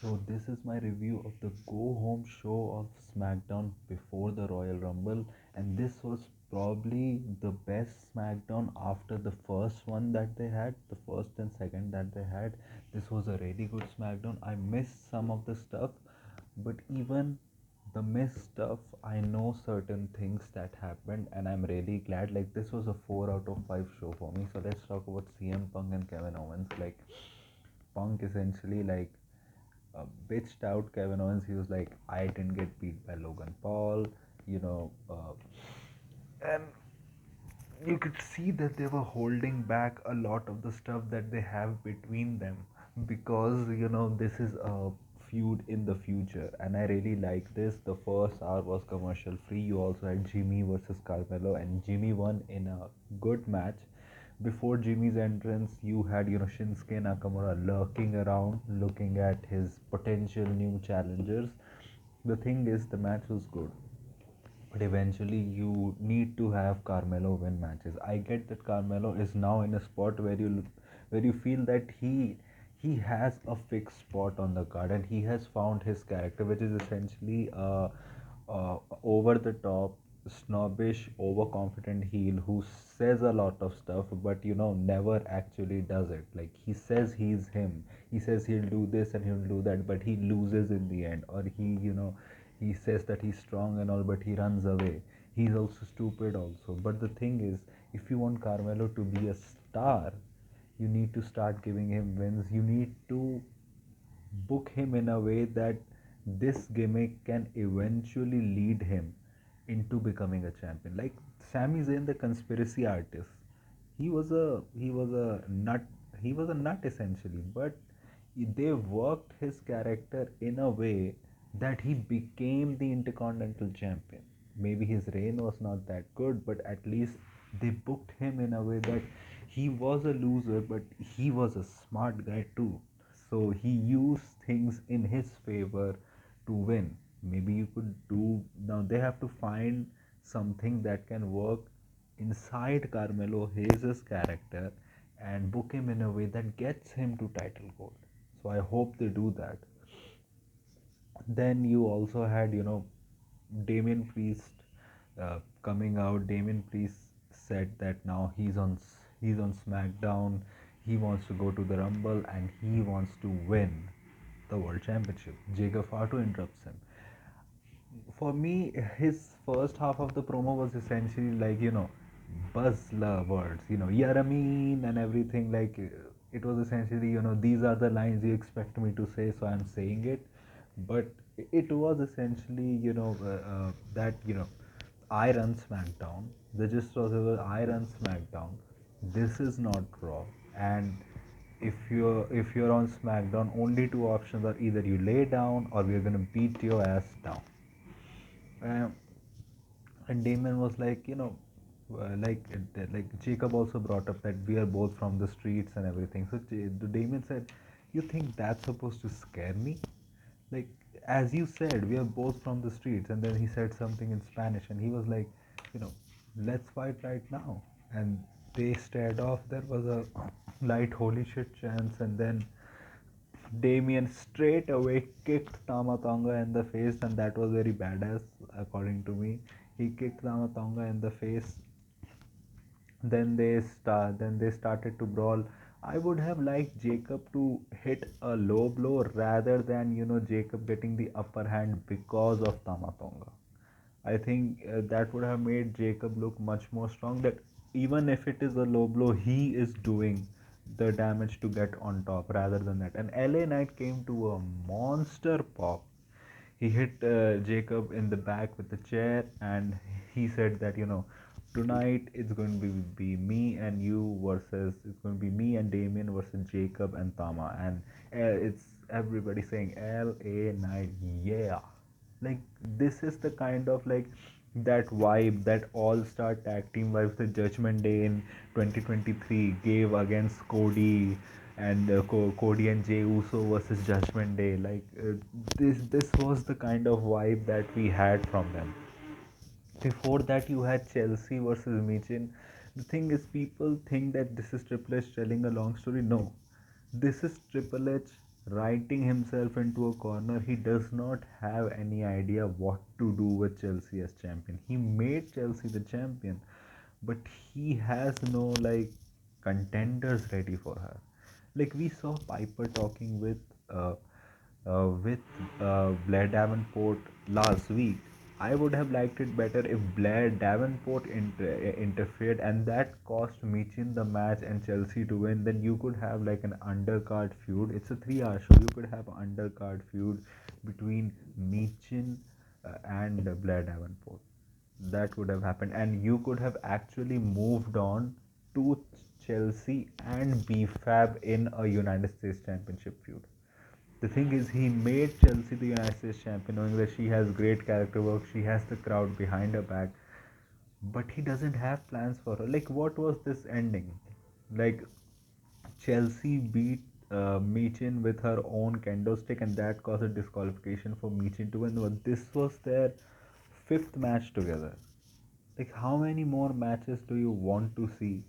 So this is my review of the go home show of SmackDown before the Royal Rumble, and this was probably the best SmackDown after the first one that they had, the first and second that they had. This was a really good SmackDown. I missed some of the stuff, but even the missed stuff, I know certain things that happened, and I'm really glad. Like, this was a 4 out of 5 show for me. So let's talk about CM Punk and Kevin Owens. Like, Punk essentially like bitched out Kevin Owens. He was like, I didn't get beat by Logan Paul, you know, and you could see that they were holding back a lot of the stuff that they have between them because this is a feud in the future, and I really like this. The first hour was commercial free. You also had Jimmy versus Carmelo, and Jimmy won in a good match. Before Jimmy's entrance, you had Shinsuke Nakamura lurking around looking at his potential new challengers. The thing is, the match was good, but eventually you need to have Carmelo win matches. I get that Carmelo is now in a spot where you feel that he has a fixed spot on the card, and he has found his character, which is essentially over the top, snobbish, overconfident heel who says a lot of stuff, but never actually does it. Like, he says he's him, he says he'll do this and he'll do that, but he loses in the end. Or he says that he's strong and all, but he runs away. He's also stupid also. But the thing is, if you want Carmelo to be a star, you need to start giving him wins. You need to book him in a way that this gimmick can eventually lead him into becoming a champion. Like Sami Zayn, the conspiracy artist, he was a nut. He was a nut essentially, but they worked his character in a way that he became the Intercontinental Champion. Maybe his reign was not that good, but at least they booked him in a way that he was a loser, but he was a smart guy too. So he used things in his favor to win. Maybe you could do now. They have to find something that can work inside Carmelo Hayes' character and book him in a way that gets him to title gold. So I hope they do that. Then you also had, Damien Priest coming out. Damien Priest said that now he's on SmackDown. He wants to go to the Rumble and he wants to win the World Championship. Jacob Fatu interrupts him. For me, his first half of the promo was essentially like, buzzler words, Yaramin and everything. Like, it was essentially, these are the lines you expect me to say, so I'm saying it. But it was essentially, that, I run SmackDown. The gist was, I run SmackDown. This is not Raw. And if you're on SmackDown, only two options are either you lay down or we're gonna beat your ass down. Um, and Damon was like, like Jacob also brought up that we are both from the streets and everything. So Damon said, "You think that's supposed to scare me? Like, as you said, we are both from the streets." And then he said something in Spanish, and he was like, you know, "Let's fight right now." And they stared off. There was a light holy shit chance, and then Damien straight away kicked Tamatonga in the face, and that was very badass, according to me. He kicked Tamatonga in the face. Then they started to brawl. I would have liked Jacob to hit a low blow rather than Jacob getting the upper hand because of Tamatonga. I think that would have made Jacob look much more strong. That even if it is a low blow, he is doing the damage to get on top rather than that. And LA Knight came to a monster pop. He hit Jacob in the back with the chair, and he said that tonight it's going to be me and you versus it's going to be me and Damien versus Jacob and Tama, and it's everybody saying LA Knight, yeah. Like, this is the kind of like that vibe that all star tag team vibes the Judgment Day in 2023 gave against Cody and Cody and Jey Uso versus Judgment Day. Like, this was the kind of vibe that we had from them. Before that, you had Chelsea versus Michin. The thing is, people think that this is Triple H telling a long story. No, this is Triple H writing himself into a corner. He does not have any idea what to do with Chelsea as champion. He made Chelsea the champion, but he has no like contenders ready for her. Like we saw Piper talking with Blair Davenport last week. I would have liked it better if Blair Davenport interfered and that cost Michin the match and Chelsea to win. Then you could have like an undercard feud. It's a 3 hour show. You could have an undercard feud between Michin and Blair Davenport. That would have happened, and you could have actually moved on to Chelsea and BFAB in a United States Championship feud. The thing is, he made Chelsea the United States champion, knowing that she has great character work, she has the crowd behind her back, but he doesn't have plans for her. Like, what was this ending? Like, Chelsea beat Michin with her own kendo stick, and that caused a disqualification for Michin to win. But this was their fifth match together. Like, how many more matches do you want to see?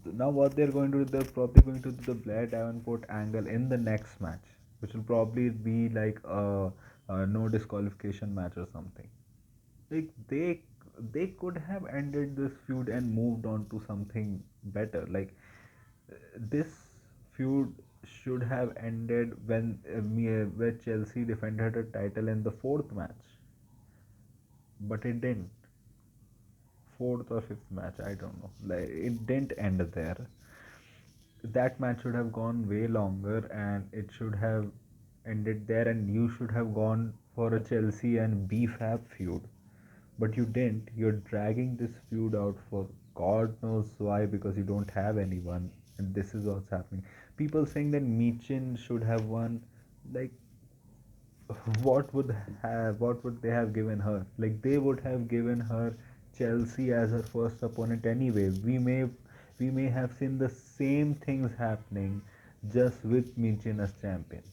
Now what they're going to do, they're probably going to do the Blair Davenport angle in the next match, which will probably be like a no disqualification match or something. Like they could have ended this feud and moved on to something better. Like this feud should have ended where Chelsea defended her title in the fourth match, but it didn't. Fourth or fifth match, I don't know. Like it didn't end there. That match should have gone way longer and it should have ended there, and you should have gone for a Chelsea and BFAB feud. But you didn't. You're dragging this feud out for God knows why, because you don't have anyone, and this is what's happening. People saying that Michin should have won. Like, what would they have given her? Like they would have given her Chelsea as her first opponent anyway. We may have seen the same things happening, just with Michin as champion.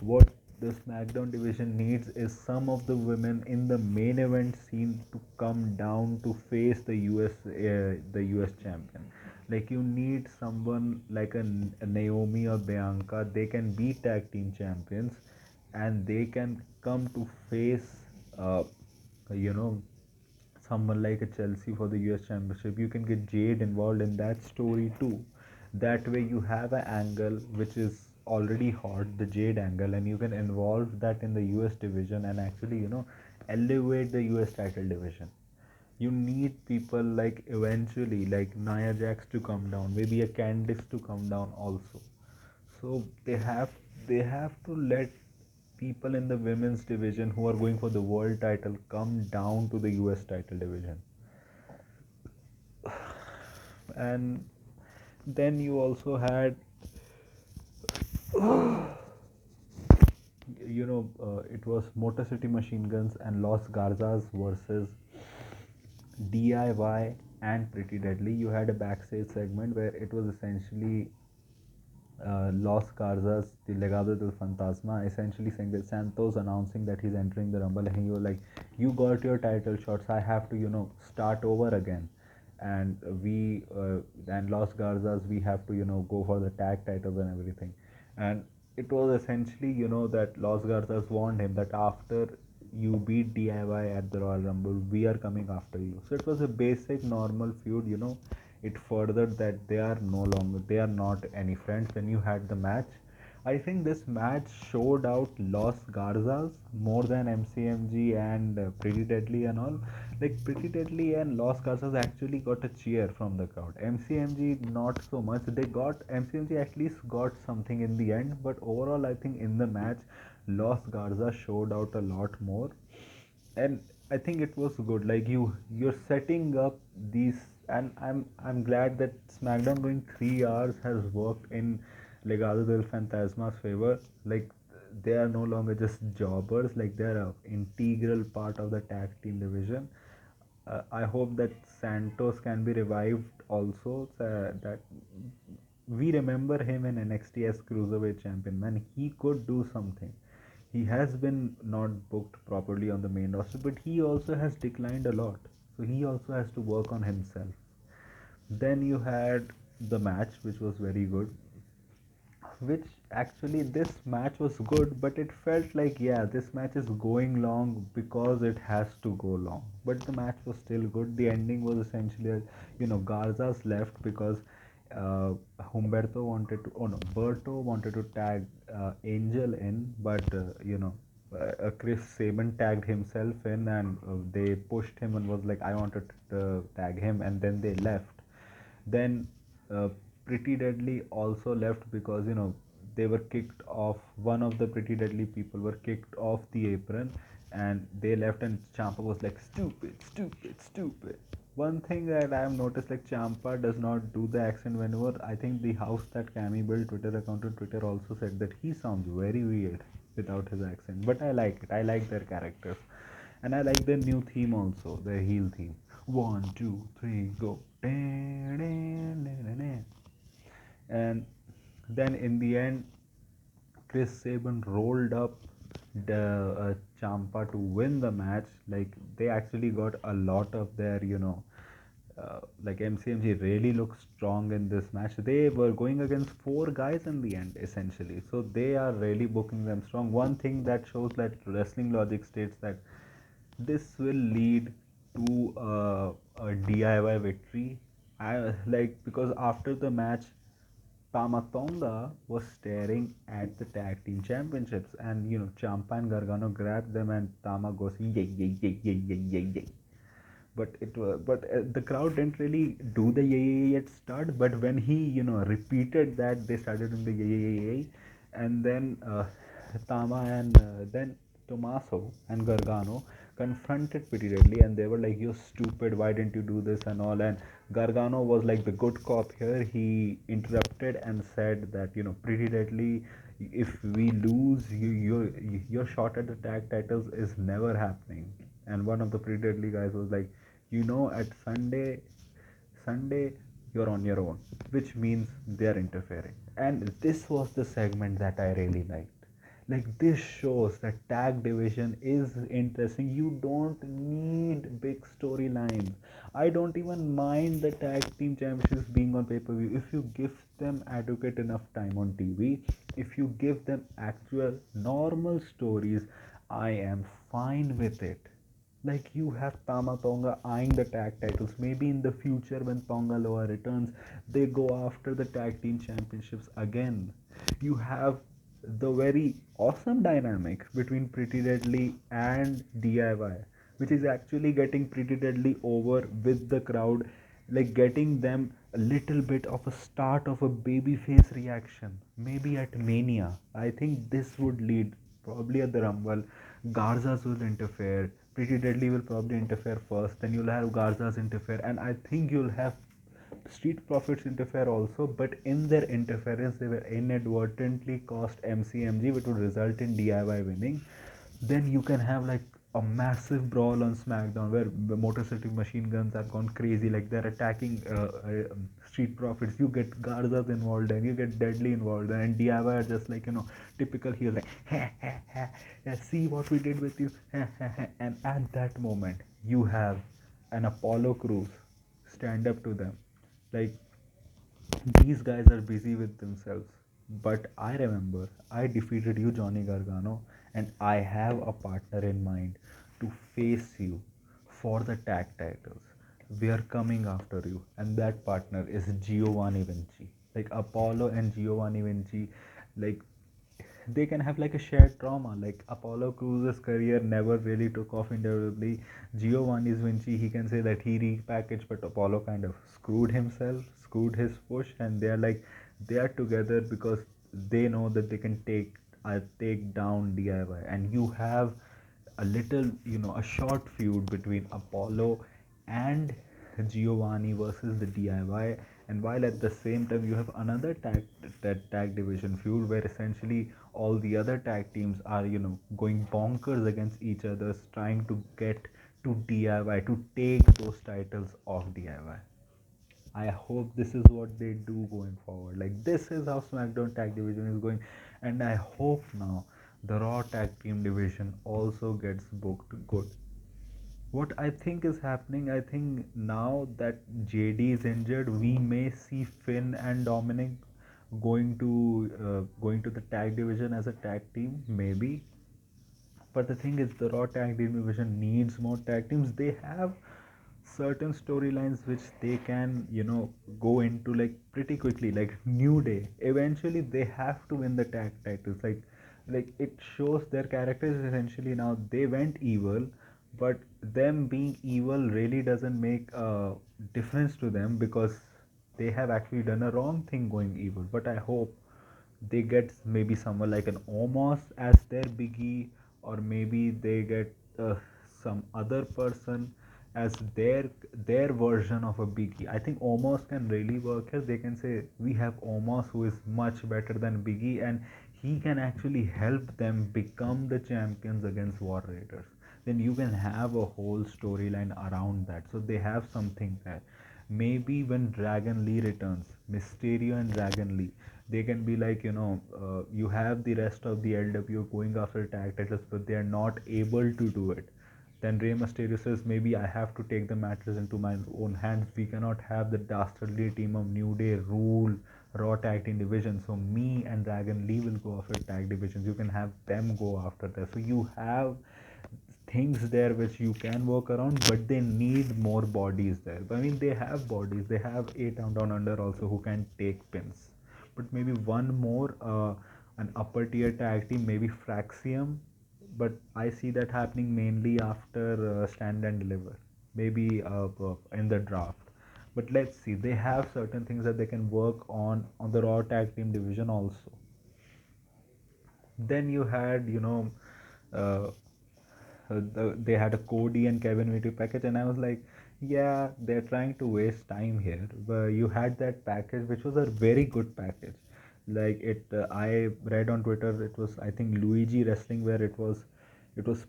What the SmackDown division needs is some of the women in the main event scene to come down to face the US champion. Like you need someone like a Naomi or Bianca. They can be tag team champions, and they can come to face uh, you know someone like a Chelsea for the US Championship. You can get Jade involved in that story too. That way, you have an angle which is already hot, the Jade angle, and you can involve that in the US division and actually, elevate the US title division. You need people like eventually, like Nia Jax to come down, maybe a Candice to come down also. So they have to let people in the women's division who are going for the world title come down to the US title division. And then you also had, it was Motor City Machine Guns and Los Garzas versus DIY and Pretty Deadly. You had a backstage segment where it was essentially Los Garzas, the Legado del Fantasma, essentially saying that Santos announcing that he's entering the Rumble, and he was like, "You got your title shots. I have to, start over again." And and Los Garzas, we have to, go for the tag titles and everything. And it was essentially, that Los Garzas warned him that after you beat DIY at the Royal Rumble, we are coming after you. So it was a basic normal feud, it furthered that they are not any friends. Then you had the match. I think this match showed out Los Garzas more than MCMG and Pretty Deadly and all. Like Pretty Deadly and Los Garzas actually got a cheer from the crowd. MCMG not so much. MCMG at least got something in the end, but overall I think in the match Los Garza showed out a lot more, and I think it was good. Like you're setting up these, and I'm glad that SmackDown going 3 hours has worked in Legado del Fantasma's favor. Like they are no longer just jobbers. Like they're an integral part of the tag team division. I hope that Santos can be revived also. That we remember him in NXT as Cruiserweight Champion. Man, he could do something. He has been not booked properly on the main roster, but he also has declined a lot. So he also has to work on himself. Then you had the match, which was very good. which actually this match was good, but it felt like, yeah, this match is going long because it has to go long. But the match was still good. The ending was essentially, Garza's left because uh, Humberto wanted to, oh no, Berto wanted to tag Angel in, but Chris Sabin tagged himself in, and they pushed him and was like, I wanted to tag him, and then they left. Then uh, Pretty Deadly also left because they were kicked off. One of the Pretty Deadly people were kicked off the apron, and they left. And Champa was like, stupid, stupid, stupid. One thing that I have noticed, like Champa does not do the accent whenever. I think the house that Cammy built Twitter account on Twitter also said that he sounds very weird without his accent. But I like it. I like their characters, and I like their new theme also, their heel theme. One, two, three, go. And then in the end, Chris Sabin rolled up the Champa to win the match. Like they actually got a lot of their, like MCMG really looked strong in this match. They were going against four guys in the end, essentially. So they are really booking them strong. One thing that shows that wrestling logic states that this will lead to a DIY victory. I like because after the match, Tama Tonga was staring at the tag team championships, and Ciampa and Gargano grabbed them, and Tama goes yay yay yay yay yay yay yay. But the crowd didn't really do the yay yay yay at start, but when he repeated that, they started doing the yay yay yay, and then Tama and then Tommaso and Gargano confronted Pretty Deadly, and they were like, "You're stupid. Why didn't you do this and all?" And Gargano was like the good cop here. He interrupted and said that Pretty Deadly, if we lose, your shot at the tag titles is never happening. And one of the Pretty Deadly guys was like, at Sunday, you're on your own, which means they're interfering. And this was the segment that I really liked. Like, this shows that tag division is interesting. You don't need big storylines. I don't even mind the tag team championships being on pay per view. If you give them adequate enough time on TV, if you give them actual normal stories, I am fine with it. Like you have Tama Tonga eyeing the tag titles. Maybe in the future when Tonga Loa returns, they go after the tag team championships again. You have the very awesome dynamic between Pretty Deadly and DIY, which is actually getting Pretty Deadly over with the crowd, like getting them a little bit of a start of a babyface reaction. Maybe at Mania. I think this would lead probably at the Rumble. Garza's will interfere. Pretty Deadly will probably interfere first. Then you'll have Garza's interfere, and I think you'll have Street Profits interfere also. But in their interference, they were inadvertently cost MCMG, which would result in DIY winning. Then you can have like a massive brawl on SmackDown where the Motor City Machine Guns have gone crazy, like they're attacking Street Profits. You get Garza's involved, and you get Deadly involved, and DIY are just like typical heroes, like ha ha ha, yeah, see what we did with you, ha ha ha. And at that moment, you have an Apollo Crews stand up to them, like these guys are busy with themselves. But I remember I defeated you, Johnny Gargano, and I have a partner in mind to face you for the tag titles. We are coming after you, and that partner is Giovanni Vinci. Like Apollo and Giovanni Vinci, like they can have like a shared trauma. Like Apollo Cruz's career never really took off in WWE. Giovanni's Vinci, he can say that he repackaged, but Apollo kind of screwed himself, screwed his push, and they are together because they know that they can take down DIY. And you have a little, a short feud between Apollo and Giovanni versus the DIY, and while at the same time you have another tag division feud where essentially all the other tag teams are going bonkers against each other, trying to get to DIY to take those titles off DIY. I hope this is what they do going forward. Like this is how SmackDown tag division is going, and I hope now the Raw tag team division also gets booked good. What I think is happening, I think now that JD is injured, we may see Finn and Dominic going to the tag division as a tag team, maybe. But the thing is, the Raw Tag Team Division needs more tag teams. They have certain storylines which they can, go into like pretty quickly. Like New Day, eventually they have to win the tag titles. Like it shows their characters essentially now they went evil, but them being evil really doesn't make a difference to them because they have actually done a wrong thing going evil. But I hope they get maybe someone like an Omos as their biggie, or maybe they get some other person as their version of a biggie. I think Omos can really work here. They can say we have Omos who is much better than Biggie, and he can actually help them become the champions against War Raiders. Then you can have a whole storyline around that. So they have something there. Maybe when Dragon Lee returns, Mysterio and Dragon Lee, they can be like, you have the rest of the LWO going after tag titles, but they are not able to do it. Then Rey Mysterio says, maybe I have to take the matters into my own hands. We cannot have the dastardly team of New Day rule Raw Tag Team Division. So me and Dragon Lee will go after tag divisions. You can have them go after that. So you have things there which you can work around, but they need more bodies there. I mean, they have bodies. They have a Down Under also who can take pins, but maybe one more, an upper tier tag team, maybe Fraxium. But I see that happening mainly after Stand and Deliver, maybe in the draft. But let's see. They have certain things that they can work on the Raw Tag Team division also. Then you had, uh, they had a Cody and Kevin video package, and I was like, yeah, they're trying to waste time here. But you had that package, which was a very good package. Like I read on Twitter, it was I think Luigi Wrestling, where it was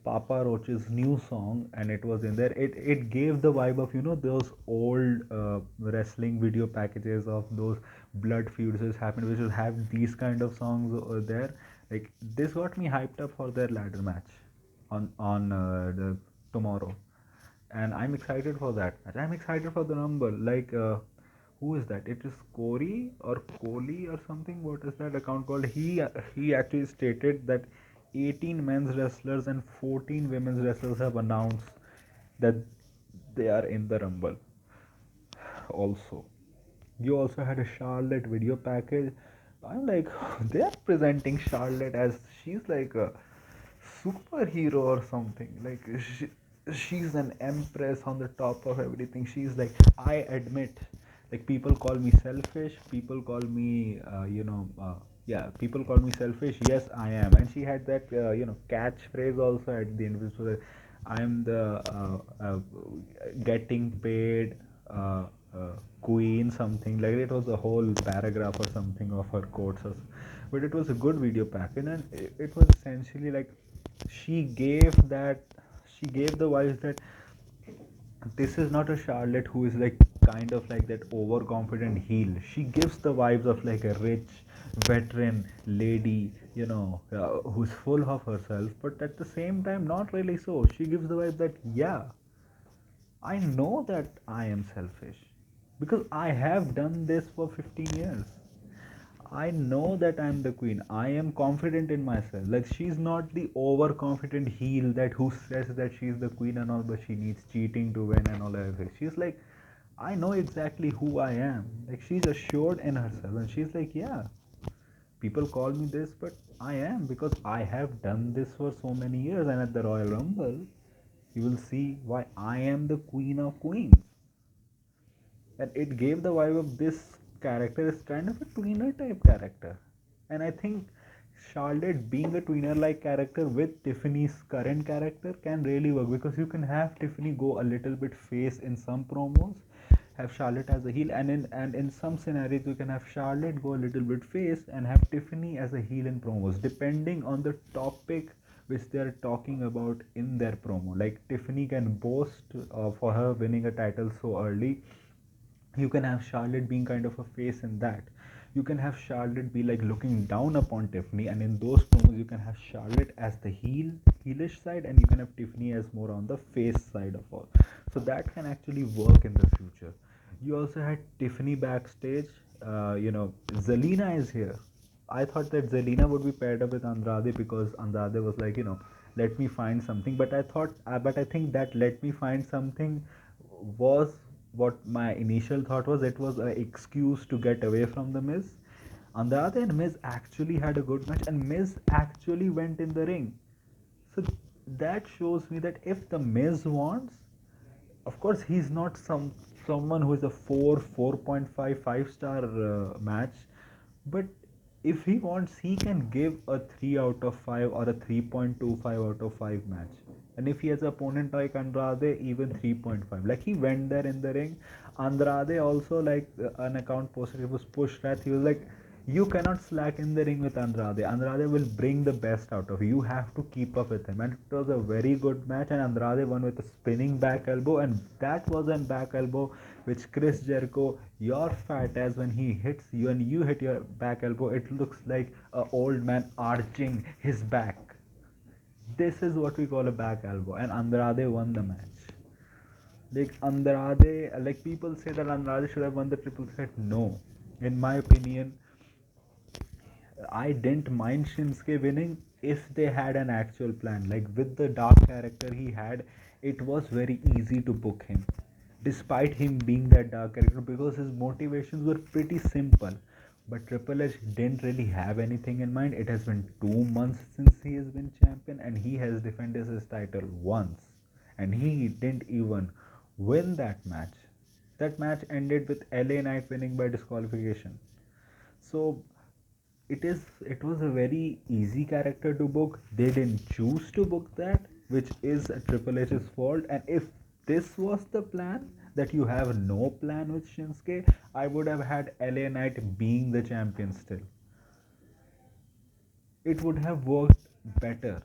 Papa Roach's new song, and it was in there. It gave the vibe of those old wrestling video packages of those blood feuds that happened, which will have these kind of songs there. Like this got me hyped up for their ladder match on the tomorrow, and I'm excited for that match. I'm excited for the number. Like, who is that? It is Corey or Coley or something. What is that account called? He actually stated that 18 men's wrestlers and 14 women's wrestlers have announced that they are in the Rumble. Also, you also had a Charlotte video package. I'm like, they're presenting Charlotte as she's like a superhero or something. Like she's an empress on the top of everything. She's like, I admit, like people call me selfish. People call me, yeah, people call me selfish. Yes, I am. And she had that, catchphrase also at the end, which was, I am the getting paid. Queen something like it was a whole paragraph or something of her quotes, but it was a good video package, and it was essentially like she gave that she gave the vibes that this is not a Charlotte who is like kind of like that overconfident heel. She gives the vibes of like a rich veteran lady, who's full of herself, but at the same time not really so. She gives the vibe that, yeah, I know that I am selfish because I have done this for 15 years. I know that I'm the queen. I am confident in myself. Like she's not the overconfident heel that who says that she's the queen and all, but she needs cheating to win and all that. She's like, I know exactly who I am. Like she's assured in herself, and she's like, yeah, people call me this, but I am because I have done this for so many years. And at the Royal Rumble, you will see why I am the queen of queens. And it gave the vibe of this character is kind of a tweener type character. And I think Charlotte being a tweener like character with Tiffany's current character can really work, because you can have Tiffany go a little bit face in some promos, have Charlotte as a heel, and in some scenarios you can have Charlotte go a little bit face and have Tiffany as a heel in promos, depending on the topic which they are talking about in their promo. Like Tiffany can boast for her winning a title so early. You can have Charlotte being kind of a face in that. You can have Charlotte be like looking down upon Tiffany, and in those promos you can have Charlotte as the heelish side, and you can have Tiffany as more on the face side of all. So that can actually work in the future. You also had Tiffany backstage, Zelina is here. I thought that Zelina would be paired up with Andrade because Andrade was like, let me find something. But I think that let me find something was what my initial thought was. It was an excuse to get away from the Miz. Andrade and Miz actually had a good match, and Miz actually went in the ring. So that shows me that if the Miz wants, of course he's not someone who is a 4.55 star match, but if he wants he can give a 3 out of 5 or a 3.25 out of 5 match. And if he has an opponent like Andrade, even 3.5. Like, he went there in the ring. Andrade also, like, an account posted, he was pushed that he was like, you cannot slack in the ring with Andrade. Andrade will bring the best out of you. You have to keep up with him. And it was a very good match. And Andrade won with a spinning back elbow. And that was a back elbow which Chris Jericho, your fat ass, when he hits you and you hit your back elbow, it looks like an old man arching his back. This is what we call a back elbow. And Andrade won the match. Like, Andrade, like, people say that Andrade should have won the triple threat. No. In my opinion, I didn't mind Shinsuke winning if they had an actual plan. Like, with the dark character he had, it was very easy to book him. Despite him being that dark character, because his motivations were pretty simple. But Triple H didn't really have anything in mind. It has been 2 months since he has been champion, and he has defended his title once. And he didn't even win that match. That match ended with LA Knight winning by disqualification. So it was a very easy character to book. They didn't choose to book that, which is Triple H's fault. And if this was the plan, that you have no plan with Shinsuke, I would have had LA Knight being the champion still. It would have worked better.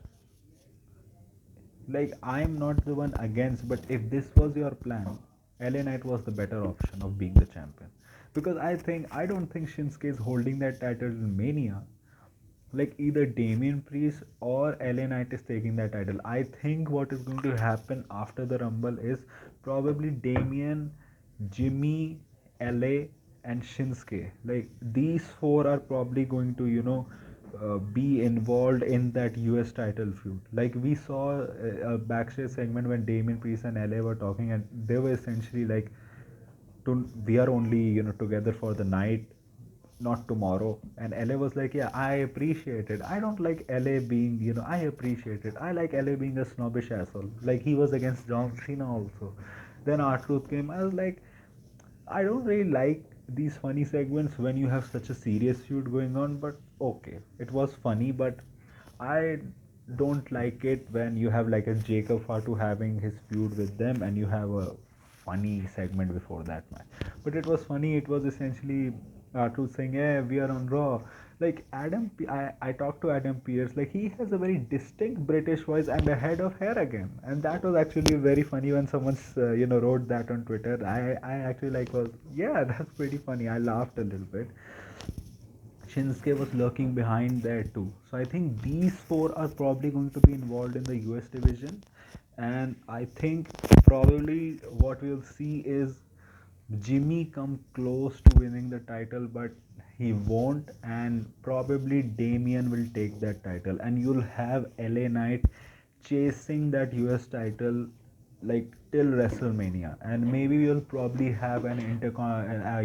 Like, I'm not the one against, but if this was your plan, LA Knight was the better option of being the champion. Because I don't think Shinsuke is holding that title in Mania. Like, either Damian Priest or LA Knight is taking that title. I think what is going to happen after the Rumble is probably Damian, Jimmy, LA, and Shinsuke. Like, these four are probably going to, be involved in that US title feud. Like, we saw a backstage segment when Damian Priest and LA were talking, and they were essentially like, we are only together for the night, not tomorrow. And LA was like, yeah, I appreciate it. I don't like LA being, I appreciate it. I like LA being a snobbish asshole. Like, he was against John Cena also. Then R-Truth came. I was like, I don't really like these funny segments when you have such a serious feud going on. But okay, it was funny. But I don't like it when you have like a Jacob Fatu having his feud with them and you have a funny segment before that match. But it was funny. It was essentially Truth saying, "Yeah, we are on Raw." Like, I talked to Adam Pearce. Like, he has a very distinct British voice and a head of hair again, and that was actually very funny when someone wrote that on Twitter. I actually like was, yeah, that's pretty funny. I laughed a little bit. Shinsuke was lurking behind there too. So I think these four are probably going to be involved in the US division. And I think probably what we'll see is Jimmy come close to winning the title, but he won't. And probably Damian will take that title. And you'll have LA Knight chasing that US title like till WrestleMania, and maybe we'll probably have an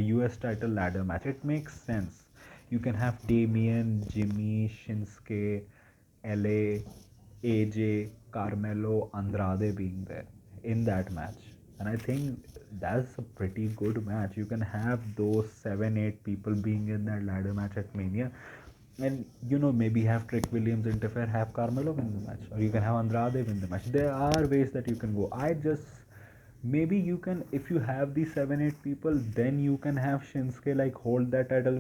US title ladder match. It makes sense. You can have Damien, Jimmy, Shinsuke, LA, AJ, Carmelo, Andrade being there in that match. And I think that's a pretty good match. You can have those 7 8 people being in that ladder match at Mania, and maybe have Trick Williams interfere, have Carmelo win the match, or you can have Andrade win the match. There are ways that you can go. I just maybe you can, if you have these 7 8 people, then you can have Shinsuke like hold that title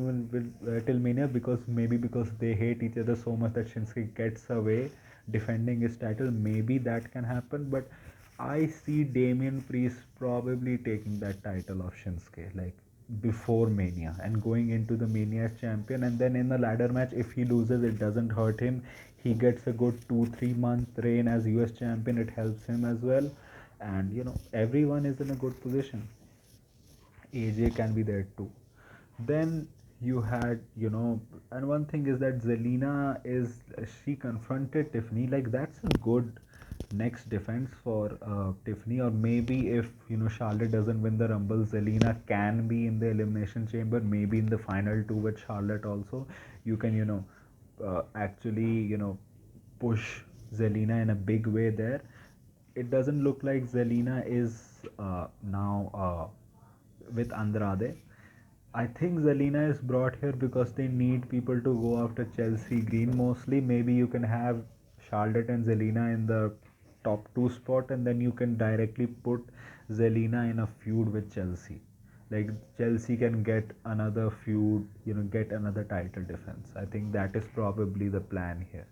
till Mania, because maybe because they hate each other so much that Shinsuke gets away defending his title. Maybe that can happen, but I see Damian Priest probably taking that title of Shinsuke like before Mania and going into the Mania as champion. And then in the ladder match, if he loses, it doesn't hurt him. He gets a good 2 3 month reign as US champion. It helps him as well. And everyone is in a good position. AJ can be there too. Then you had, and one thing is that Zelina is she confronted Tiffany. Like that's a good next defense for Tiffany. Or maybe if Charlotte doesn't win the Rumble, Zelina can be in the Elimination Chamber. Maybe in the final two with Charlotte also. You can actually push Zelina in a big way there. It doesn't look like Zelina is now with Andrade. I think Zelina is brought here because they need people to go after Chelsea Green mostly. Maybe you can have Charlotte and Zelina in the top two spot, and then you can directly put Zelina in a feud with Chelsea. Like Chelsea can get another feud, get another title defense. I think that is probably the plan here.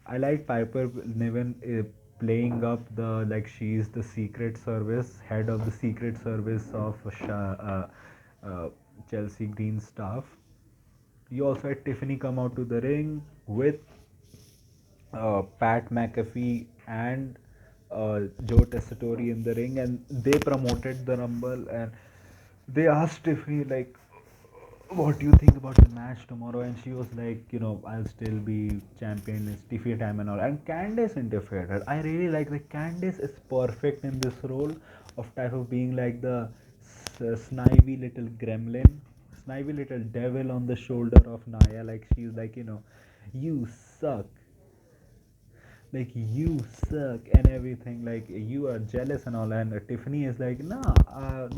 I like Piper Niven playing up the like she's the Secret Service head of the Secret Service of Chelsea Green staff. You also had Tiffany come out to the ring with Pat McAfee and Joe Tessitore in the ring, and they promoted the Rumble. And they asked Tiffany like, what do you think about the match tomorrow? And she was like, I'll still be champion. It's Tiffy time and all. And Candice interfered her. I really like that Candice is perfect in this role of type of being like the snivy little gremlin, snivy little devil on the shoulder of Naya. Like she's like, you suck, like you suck and everything, like you are jealous and all. And Tiffany is like, nah,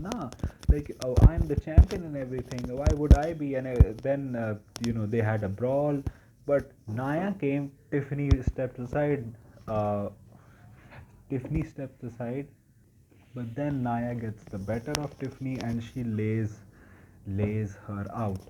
nah, like, oh, I'm the champion and everything, why would I be? And then they had a brawl, but Naya came. uh, Tiffany steps aside, but then Naya gets the better of Tiffany and she lays her out.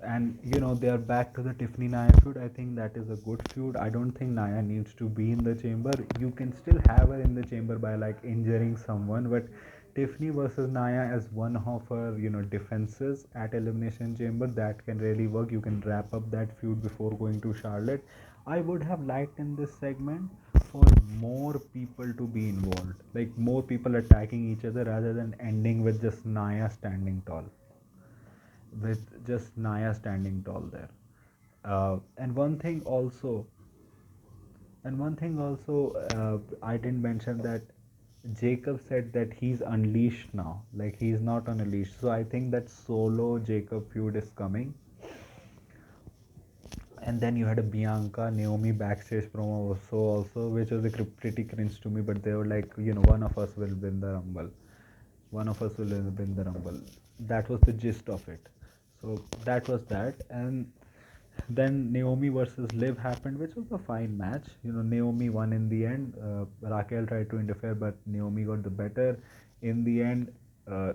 And they are back to the Tiffany Naya feud. I think that is a good feud. I don't think Naya needs to be in the chamber. You can still have her in the chamber by like injuring someone, but Tiffany versus Naya as one of her defenses at Elimination Chamber, that can really work. You can wrap up that feud before going to Charlotte. I would have liked in this segment for more people to be involved, like more people attacking each other rather than ending with just Naya standing tall, with just Naya standing tall there. And one thing also, I didn't mention that Jacob said that he's unleashed now, like he's not on a leash. So I think that solo Jacob feud is coming. And then you had a Bianca Naomi backstage promo also, which was a pretty cringe to me. But they were like, one of us will win the Rumble. One of us will win the Rumble. That was the gist of it. So that was that. And then Naomi versus Liv happened, which was a fine match. Naomi won in the end. Raquel tried to interfere, but Naomi got the better. In the end,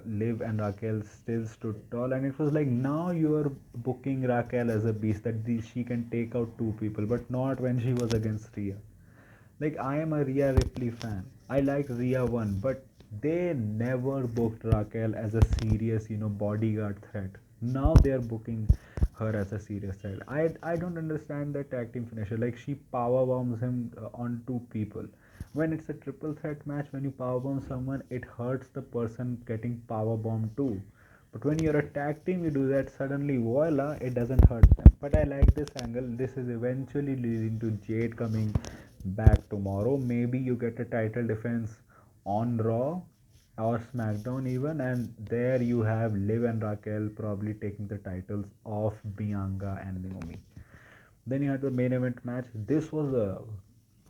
Liv and Raquel still stood tall, and it was like, now you are booking Raquel as a beast that she can take out two people, but not when she was against Rhea. Like I am a Rhea Ripley fan. I like Rhea one, but they never booked Raquel as a serious, bodyguard threat. Now they are booking her as a serious threat. I don't understand the tag team finisher. Like she power bombs him on two people. When it's a triple threat match, when you power bomb someone, it hurts the person getting power bombed too. But when you're a tag team, you do that suddenly, voila, it doesn't hurt them. But I like this angle. This is eventually leading to Jade coming back tomorrow. Maybe you get a title defense on Raw or Smackdown even, and there you have Liv and Raquel probably taking the titles off Bianca and Naomi. Then you had the main event match. This was a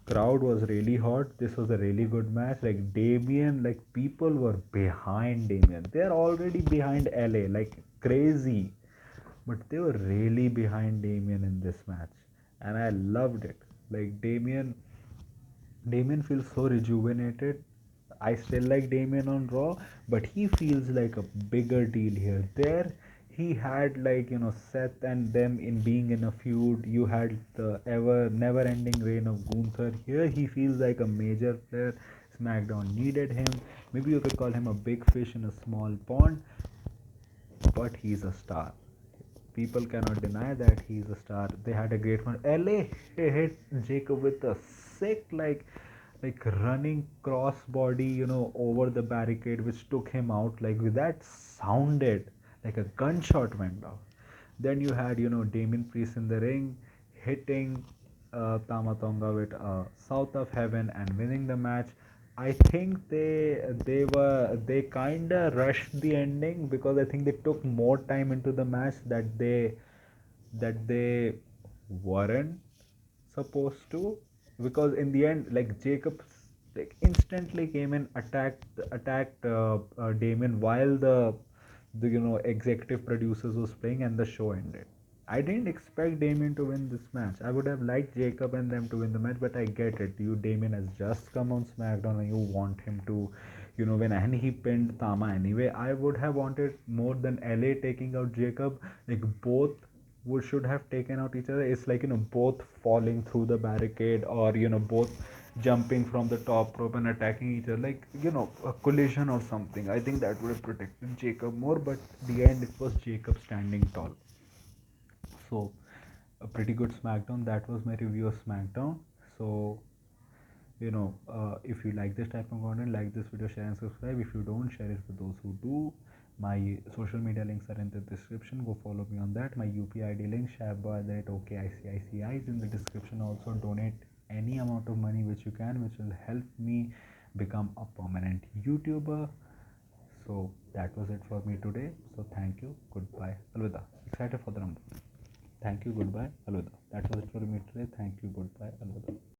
crowd was really hot. This was a really good match. Like Damien, like people were behind Damien. They're already behind LA, like crazy. But they were really behind Damien in this match. And I loved it. Like Damien feels so rejuvenated. I still like Damien on Raw, but he feels like a bigger deal here. There, he had like Seth and them in being in a feud. You had the ever never-ending reign of Gunther. Here, he feels like a major player. SmackDown needed him. Maybe you could call him a big fish in a small pond, but he's a star. People cannot deny that he's a star. They had a great one. LA hit Jacob with a sick like running cross body, over the barricade, which took him out. Like that sounded like a gunshot went off. Then you had, Damien Priest in the ring, hitting Tama Tonga with South of Heaven and winning the match. I think they kind of rushed the ending because I think they took more time into the match that they weren't supposed to, because in the end, like, Jacob, like, instantly came in, attacked Damien while the executive producers was playing, and the show ended. I didn't expect Damien to win this match. I would have liked Jacob and them to win the match, but I get it. Damien has just come on SmackDown and you want him to, win, and he pinned Tama anyway. I would have wanted more than LA taking out Jacob. Like, both would should have taken out each other. It's like, both falling through the barricade, or both jumping from the top rope and attacking each other, like, a collision or something. I think that would have protected Jacob more, but the end, it was Jacob standing tall. So, a pretty good SmackDown. That was my review of SmackDown. So, if you like this type of content, like this video, share and subscribe. If you don't, share it with those who do. My social media links are in the description. Go follow me on that. My UPI ID link, shabba@okicici is in the description. Also, donate any amount of money which you can, which will help me become a permanent YouTuber. So that was it for me today. So thank you. Goodbye. Alvida. Excited for the number. Thank you. Goodbye. Alvida. That was it for me today. Thank you. Goodbye. Alvida.